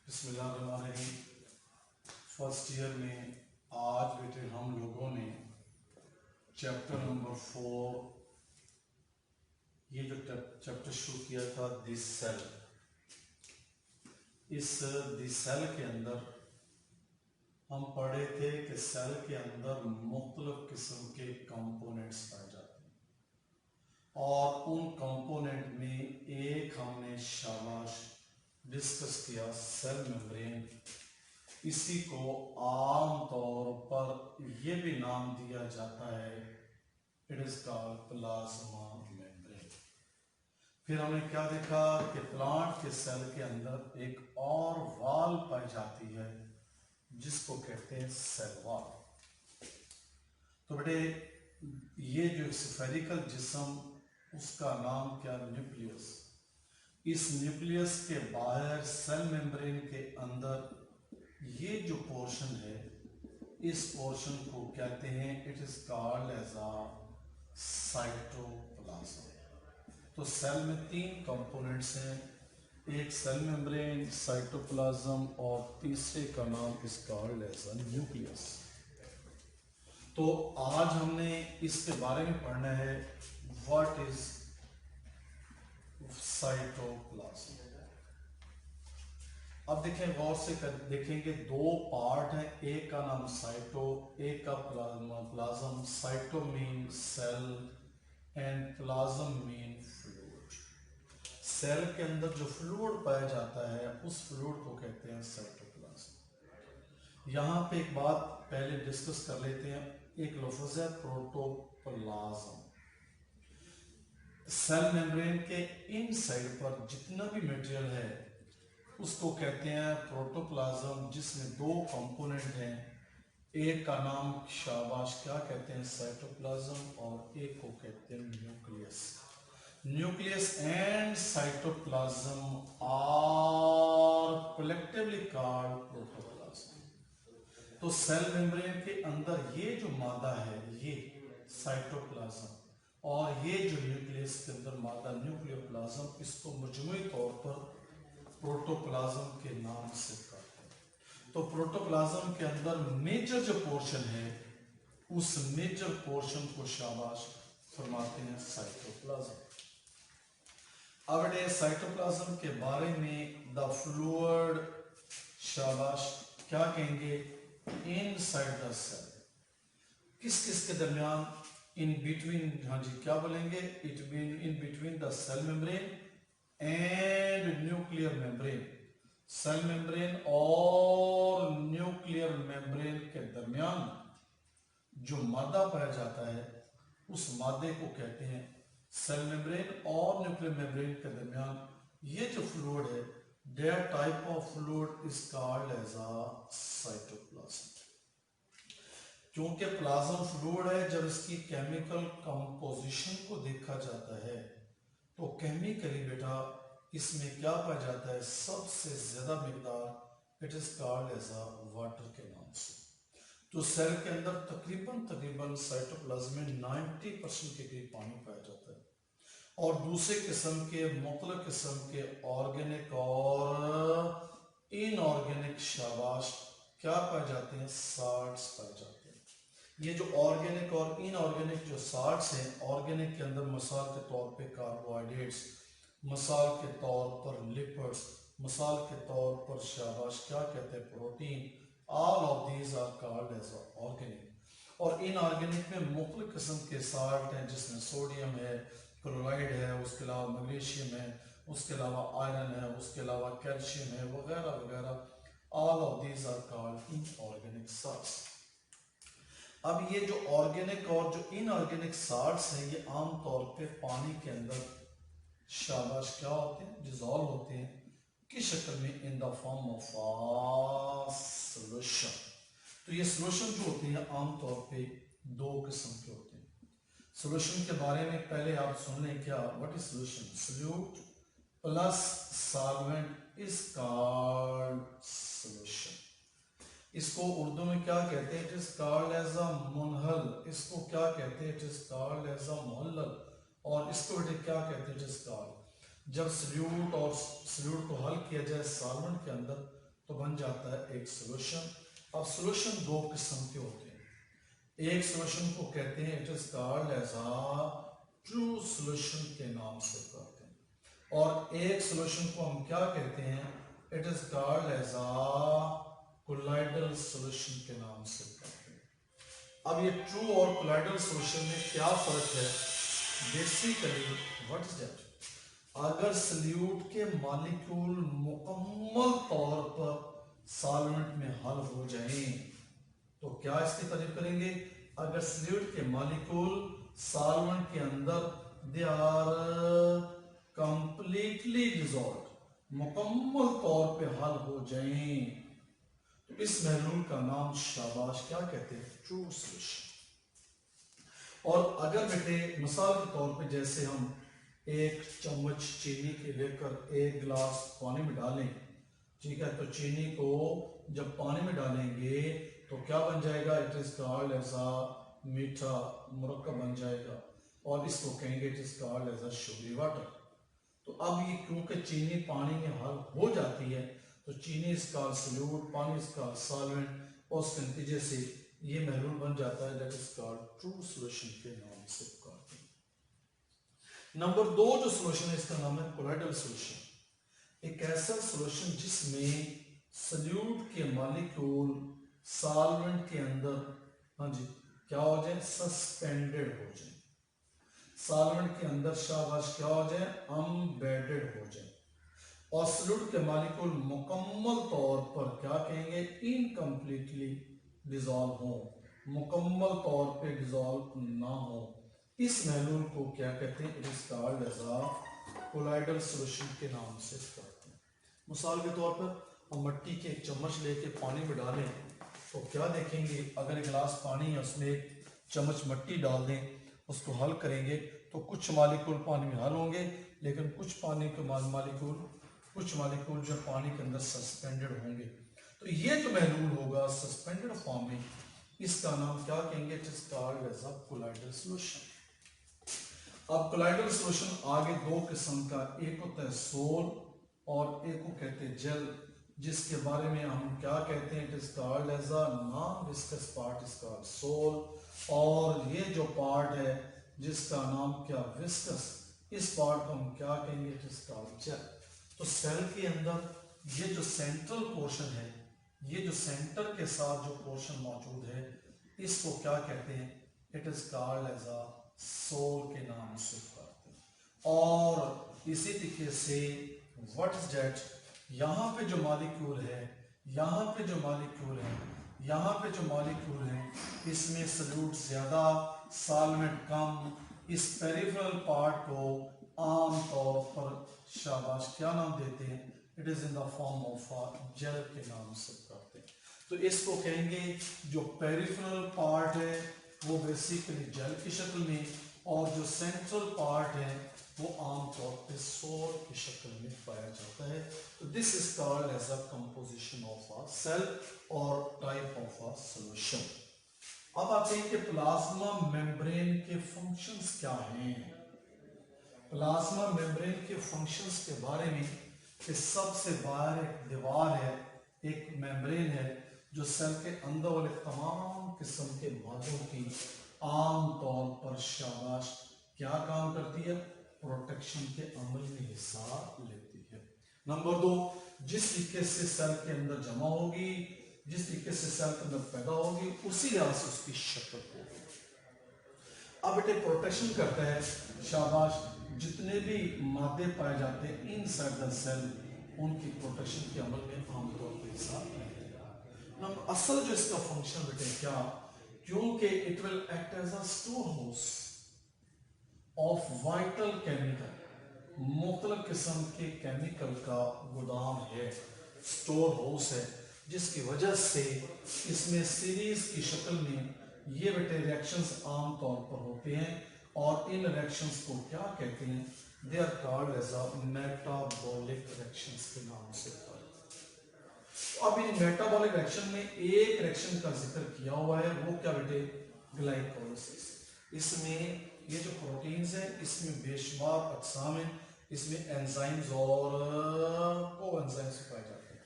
बिस्मिल्लाहिर्रहमानिर्रहीम। First year में आज बेटे हम लोगों ने चैप्टर नंबर 4 ये जो चैप्टर शुरू किया था दिस सेल। इस दिस सेल के अंदर हम पढ़े थे कि सेल के अंदर मुख्तलिफ किस्म के कंपोनेंट्स पाए जाते हैं और उन कंपोनेंट में एक हमने शाबाश डिस्कस किया सेल मेम्ब्रेन। इसी को आम तौर पर यह भी नाम दिया जाता है, it is called plasma membrane. फिर हमने क्या देखा कि प्लांट के सेल के अंदर एक और वाल पाई जाती है जिसको कहते हैं सेल वाल। तो बेटे ये जो स्फेरिकल जिस्म उसका नाम क्या, न्यूक्लियस। इस न्यूक्लियस के बाहर सेल मेम्ब्रेन के अंदर ये जो पोर्शन है इस पोर्शन को कहते हैं, it is called as a cytoplasm. तो सेल में तीन कंपोनेंट्स हैं, एक सेल मेम्ब्रेन, साइटोप्लाज्म और तीसरे का नाम is called as a nucleus. तो आज हमने इसके बारे में पढ़ना है, व्हाट इज साइटोप्लाज्म। अब देखें गौर से देखेंगे, दो पार्ट हैं, एक का नाम साइटो, एक का plasm. Cyto mean cell and plasm mean fluid. Cell के अंदर जो फ्लूइड पाया जाता है उस फ्लूइड को कहते हैं साइटोप्लाज्म। यहां पे एक बात पहले डिस्कस कर लेते हैं, एक लफ्ज़ है प्रोटोप्लाज्म। सेल मेम्ब्रेन के इन साइड पर जितना भी मटेरियल है उसको कहते हैं प्रोटोप्लाज्म, जिसमें दो कंपोनेंट हैं, एक का नाम शाबाश क्या कहते हैं, साइटोप्लाज्म, और एक को कहते हैं nucleus. Nucleus and cytoplasm are collectively called protoplasm. तो सेल मेम्ब्रेन के अंदर ये जो मादा है ये साइटोप्लाज्म और ये जो न्यूक्लियस के अंदर मादा न्यूक्लियोप्लाज्म, इसको मजमूई तौर पर प्रोटोप्लाज्म के नाम से कहते हैं। तो प्रोटोप्लाज्म के अंदर मेजर जो पोर्शन है उस मेजर पोर्शन को शाबाश फरमाते हैं साइटोप्लाज्म। अब साइटोप्लाज्म के बारे में द फ्लूइड शाबाश क्या कहेंगे, इनसाइड द सेल, किस किस के दरमियान, इन बिटवीन, हाँ जी क्या बोलेंगे, it mean in between the cell membrane and nuclear membrane. Cell membrane और न्यूक्लियर मेम्ब्रेन के दरमियान जो मादा पाया जाता है उस मादे को कहते हैं सेल मेम्ब्रेन और न्यूक्लियर मेम्ब्रेन के दरमियान ये जो फ्लूइड है, that type of fluid is called as a cytoplasm. क्योंकि प्लाज्मा फ्लूइड है, जब इसकी केमिकल कंपोजिशन को देखा जाता है तो केमिकली बेटा इसमें क्या पाया जाता है, सबसे ज्यादा मिकदार it is called as a water के नाम से। तो सेल के अंदर तकरीबन साइटोप्लाज्म में 90% के करीब पानी पाया जाता है और दूसरे किस्म के मुख्तलिफ किस्म के ऑर्गेनिक और इनऑर्गेनिक शाबाश क्या पाए जाते हैं, साल्ट्स पाए जाते हैं। ये जो ऑर्गेनिक और इनऑर्गेनिक जो साल्ट्स हैं, ऑर्गेनिक के अंदर मिसाल के तौर पे कार्बोहाइड्रेट्स, मिसाल के तौर पर लिपिड्स, मिसाल के तौर पर शाबाश क्या कहते हैं, protein, all of these are called as organic. और इनऑर्गेनिक में मुख्तलिफ किस्म के साल्ट हैं जिसमें सोडियम है, क्लोराइड है, उसके अलावा मैग्नीशियम है, उसके अलावा आयरन है, उसके अलावा कैल्शियम है, वगैरह वगैरह, all of these are called inorganic salts. अब ये जो ऑर्गेनिक और जो इनऑर्गेनिक साल्ट्स हैं ये आमतौर पे पानी के अंदर शाबाश क्या होते हैं, डिजॉल्व होते हैं, किस शक्ल में, इन द फॉर्म ऑफ सॉल्यूशन। तो ये सॉल्यूशन जो होते हैं आमतौर पे दो किस्म के होते हैं। सॉल्यूशन के बारे में पहले आप सुन लें, क्या, what is solution, solute plus solvent is called solution. इसको उर्दू में क्या कहते हैं, it is called as a मुनहल। इसको क्या कहते हैं, it is called as a मुहल्लल। और इसको क्या कहते हैं, इट इज कॉल्ड, जब सल्यूट और सल्यूट को हल किया जाए सॉल्वेंट के अंदर तो बन जाता है एक सोल्यूशन। अब सोल्यूशन दो किस्म के होते हैं। एक सोल्यूशन को कहते हैं it is called as a true solution के नाम से कहते हैं, और एक सोल्यूशन को हम क्या कहते हैं, it is called as a colloidal solution के नाम से कहते हैं। अब ये ट्रू और कोलाइडल सोल्यूशन में क्या फर्क है, बेसिकली व्हाट इज दैट, अगर सल्यूट के मॉलिक्यूल मुकम्मल तौर पर सॉल्वेंट में हल हो जाएं तो क्या इसकी तारीफ करेंगे, अगर सल्यूट के मॉलिक्यूल सॉल्वेंट के अंदर दे आर कंप्लीटली डिसॉल्व, मुकम्मल तौर पे हल हो जाएं तो इस महलूल का नाम शाबाश क्या कहते हैं, ट्रू सोल्यूशन। और अगर बेटे मिसाल के तौर पे जैसे हम एक चम्मच चीनी के लेकर एक गिलास पानी में डालें, ठीक है, तो चीनी को जब पानी में डालेंगे तो क्या बन जाएगा, it is called as a मीठा मुरक्कब बन जाएगा, और इसको कहेंगे it is called as a sugary water. तो अब ये क्योंकि चीनी पानी में हल हो जाती है तो चीनी इसका सल्यूट, पानी इसका सॉल्वेंट, और उसके नतीजे से ये महलूल बन जाता है that is called true solution के नाम से कहते हैं। नंबर दो जो सोल्यूशन है इसका नाम है कोलाइडल सोल्यूशन। एक ऐसा सोल्यूशन जिसमें सल्यूट के मॉलिक्यूल सॉल्वेंट के अंदर, हाँ जी, क्या हो जाए, सस्पेंडेड हो जाए, सॉल्वेंट के अंदर शाबाश क्या हो जाए, अम्बेडेड हो जाए, और सल्यूट के मॉलिक्यूल मुकम्मल तौर पर क्या कहेंगे, इनकम्प्लीटली डिसॉल्व हो, मुकम्मल तौर पे डिसॉल्व ना हो, इस महलूल को क्या कहते हैं, it is called as a colloidal solution के नाम से कहते हैं। मिसाल के तौर पर हम मिट्टी के एक चम्मच लेके पानी में डालें तो क्या देखेंगे, अगर एक गिलास पानी है उसमें एक चम्मच मिट्टी डाल दें, उसको हल करेंगे तो कुछ मॉलिक्यूल पानी में हल होंगे, लेकिन कुछ पानी के मॉलिक्यूल जो पानी के अंदर सस्पेंडेड होंगे। तो ये जो महलूल होगा सस्पेंडेड फॉर्म में, इसका नाम क्या कहेंगे, it is called as a colloidal solution. अब कोलाइडल सॉल्यूशन आगे दो किस्म का, एक होता है सोल और एक को कहते हैं जेल, जिसके बारे में हम क्या कहते हैं, it is called as a non viscous part is called sol, और ये जो पार्ट है जिसका नाम क्या विस्कस, इस पार्ट को हम क्या कहेंगे, इट इज कॉल्ड जेल। तो सेल के अंदर ये जो सेंट्रल पोर्शन है, ये जो सेंटर के साथ जो पोर्शन मौजूद है, इसको क्या कहते हैं, it is called as a sol के नाम से कहते हैं। और इसी तरीके से व्हाट इज दैट, यहाँ पे जो मॉलिक्यूल है, यहाँ पे जो मॉलिक्यूल है, यहाँ पे जो मॉलिक्यूल है, इसमें सल्यूट ज्यादा, सॉल्वेंट कम, इस पेरिफेरल पार्ट को आम तौर पर शाबाश क्या नाम देते हैं, it is in the form of gel के नाम से करते हैं। तो इसको कहेंगे जो पेरिफेरल पार्ट है वो बेसिकली जेल की शक्ल में, और जो सेंट्रल पार्ट है वो आमतौर पे सोल की शक्ल में पाया जाता है। तो this is called as a composition of a cell और टाइप ऑफ अ सॉल्यूशन। अब आते हैं कि प्लाज्मा मेम्ब्रेन के फंक्शंस क्या हैं। प्लाज्मा मेम्ब्रेन के फंक्शंस के बारे में कि सबसे बाहर एक दीवार है, एक मेम्ब्रेन है जो सेल के अंदर वाले तमाम किस्म के मादों की आम तौर पर शाबाश क्या काम करती है, प्रोटेक्शन के अमल में हिस्सा लेती है। नंबर दो, जिस तरीके से सेल के अंदर जमा होगी, जिस तरीके से सेल के अंदर पैदा होगी, उसी लिहाज से उसकी शक्ल होगी। अब बेटे प्रोटेक्शन करता है शाबाश, जितने भी मादे पाए जाते हैं इनसाइड द सेल, उनकी प्रोटेक्शन के अमल में आमतौर पर हिस्सा लेते हैं। असल जो इसका फंक्शन बेटे क्या, क्योंकि it will act as a store house of vital chemical, मुख्तलिफ किस्म के केमिकल का गोदाम है, स्टोर हाउस है, जिसकी वजह से इसमें सीरीज की शक्ल में ये बेटे रिएक्शंस आम तौर पर होते हैं, और इन रिएक्शंस को क्या कहते हैं, they are called as a metabolic reactions के नाम से। अब इन मेटाबॉलिक रिएक्शन में एक रिएक्शन का जिक्र किया हुआ है, वो क्या बेटे, ग्लाइकोलाइसिस। इसमें ये जो प्रोटीन्स हैं इसमें बेशुमार अक़साम हैं, इसमें एंजाइम्स और कोएंजाइम्स पाए जाते हैं।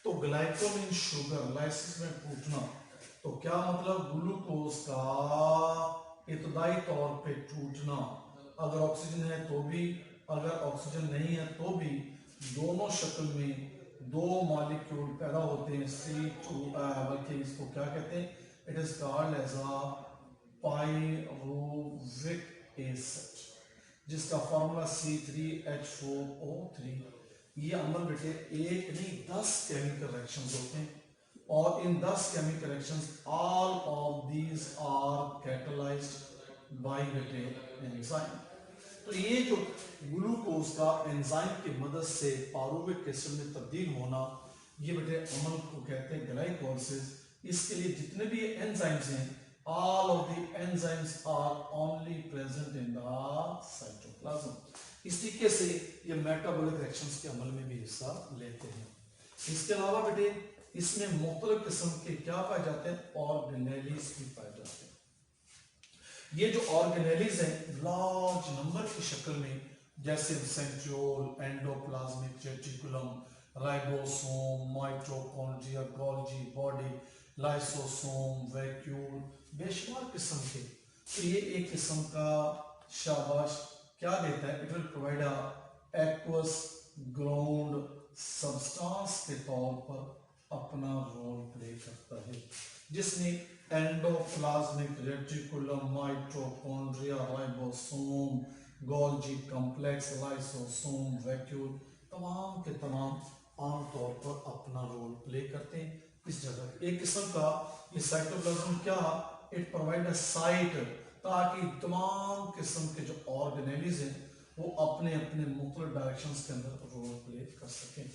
तो ग्लाइकोल इन शुगर लाइसिस में टूटना, तो क्या मतलब ग्लूकोज का इब्तदाई तौर पे टूटना, अगर ऑक्सीजन है तो भी, अगर ऑक्सीजन नहीं है तो भी, दोनों शक्ल में दो मॉलिक्यूल पैदा होते हैं C2, बल्कि इसको क्या कहते हैं, it is called as a pyruvic acid, जिसका फॉर्मूला C3H4O3। ये अमल बेटे एक नहीं 10 केमिकल रिएक्शंस होते हैं, और इन 10 chemical reactions all of these are catalysed by बेटे एंजाइम। तो ये जो ग्लूकोज का एंजाइम की मदद से पायरुविक एसिड में तब्दील होना, ये बेटे अमल को कहते हैं ग्लाइकोलिसिस। इसके लिए जितने भी एंजाइम्स हैं, all of the enzymes are only present in the cytoplasm। इस तरीके से ये मेटाबॉलिक रिएक्शंस के अमल में भी हिस्सा लेते हैं। इसके अलावा बेटे इसमें मुख्तलिफ किस्म के क्या पाए जाते हैं, ऑर्गेनेलीज भी पाए जाते हैं। ये जो ऑर्गेनेलीज हैं लार्ज नंबर की शक्ल में, जैसे centriole, endoplasmic reticulum, ribosome, mitochondria, Golgi body, lysosome, vacuole, बेशुमार किस्म के। तो ये एक किस्म का शाबाश क्या देता है, it will provide a aqueous ground substance के तौर पर अपना रोल प्ले करता है, जिसमें endoplasmic reticulum, mitochondria, ribosome, Golgi complex, lysosome, vacuole तमाम के तमाम आमतौर पर अपना रोल प्ले करते हैं इस जगह। एक किस्म का ये साइटोप्लाज्म क्या, इट प्रोवाइड अ साइट, ताकि तमाम किस्म के जो ऑर्गेनेलीज हैं वो अपने अपने मुख्तलिफ डायरेक्शंस के अंदर रोल प्ले कर सकें।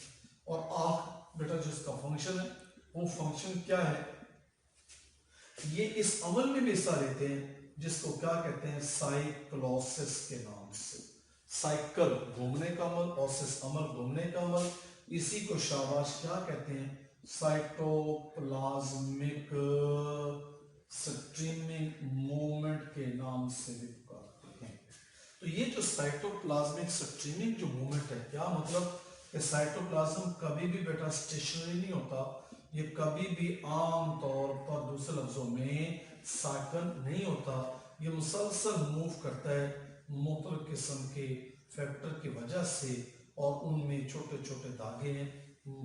और आख बेटा जो इसका फंक्शन है, वो फंक्शन क्या है, ये इस अमल में भी हिस्सा लेते हैं जिसको क्या कहते हैं, साइक्लोसिस के नाम से। साइकिल घूमने का अमल, ओसिस अमल घूमने का अमल, इसी को शाबाश क्या कहते हैं, साइटोप्लाज्मिक स्ट्रीमिंग मूवमेंट के नाम से भी पुकारते हैं। तो ये जो साइटोप्लाज्मिक स्ट्रीमिंग जो मूवमेंट है, क्या मतलब कि साइटोप्लाज्म कभी भी बेटा स्टेशनरी नहीं होता, ये कभी भी आम तौर पर दूसरे लफ्जों में साइकिल नहीं होता, ये मुसलसल मूव करता है मुख्तलिफ किस्म के फैक्टर की वजह से, और उनमें छोटे छोटे धागे हैं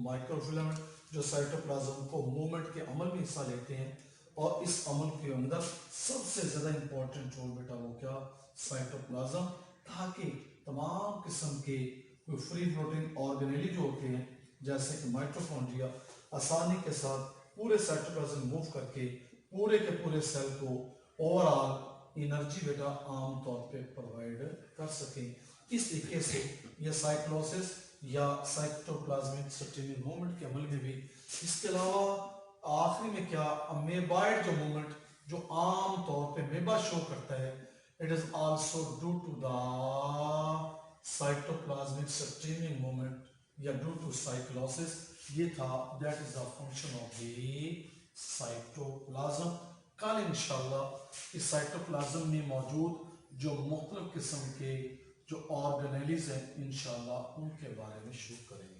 माइक्रोफिलामेंट जो साइटोप्लाज्म को मूवमेंट के अमल में हिस्सा लेते हैं। और इस अमल के अंदर सबसे ज्यादा इंपॉर्टेंट रोल बेटा वो क्या, साइटोप्लाज्म, ताकि तमाम किस्म के फ्री फ्लोटिंग ऑर्गेनेली जो होते हैं जैसे कि माइटोकॉन्ड्रिया आसानी के साथ पूरे साइटोप्लाज्म मूव करके पूरे के पूरे सेल को ओवरऑल एनर्जी बेटा आमतौर पे प्रोवाइड कर सके। इस तरीके से यह साइक्लोसिस या साइटोप्लाज्मिक स्ट्रीमिंग मूवमेंट के अमल में भी। इसके अलावा आखिरी में क्या, अमेबाइड जो मूवमेंट जो आम तौर पे मेबा शो करता है, it is also due to the cytoplasmic streaming movement या ड्यू टू साइक्लोसिस। ये था, that is the function of the cytoplasm. कल इंशाल्लाह इस साइटोप्लाज्म में मौजूद जो मुख्तलिफ किस्म के जो ऑर्गेनेलीज हैं इंशाल्लाह उनके बारे में शुरू करेंगे।